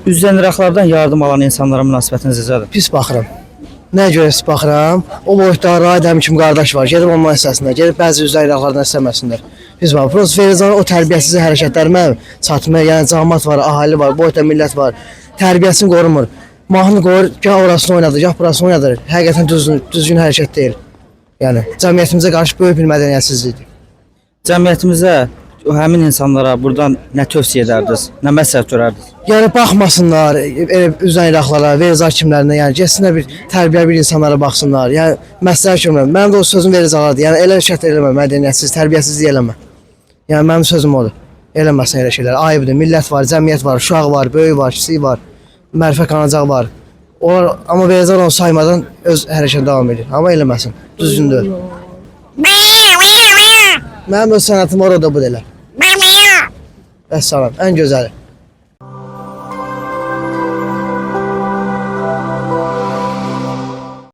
Üzdən İraqlardan yardım alan insanlara münasibətiniz necədir? Pis baxıram. Nəyə görə pis baxıram? O boyutda Radəm kimi qardaş var. Gedib onların hissəsində, gedib bəzi üzvlər İraqlardan istəməsinlər. Pis baxıram. Prosta Ferizanın o tərbiyəsiz hərəkətləri mən çatmaya, yəni cəmaət var, ahali var, boyutda millət var. Tərbiyəsini qorumur. Mahnı qoyur, gah orasını oynadır, gah burasını oynadır. Həqiqətən düzgün hərəkət deyil. Yəni cəmiyyətimizə qarşı böyük bir mədəniyyətsizlikdir. Cəmiyyətimizə həmin insanlara buradan nə tövsiyə edərdiniz? Nə məsləhət görərdiniz? Yəni baxmasınlar üzən İraqlara, Verizar kimlərinə, yəni getsinlər bir tərbiyə bir insanlara baxsınlar. Yəni məsləhət görmürəm. Mənim də o sözüm Verizarlardır. Yəni elə hərəkət eləmə, mədəniyyətsiz, tərbiyəsizlik eləmə. Yəni mənim sözüm odur. Eləməsin elə şeylər. Ayıbdır. Millət var, cəmiyyət var, uşaq var, böyük var, kiçik var, mərfə qanacaq var. Onlar amma Verizar onu saymadan öz hərəkətini davam edir. Amma eləməsin. Düzgün deyil. Mənim öz sənətim orada bu deyil. Vəssalam, ən gözəli.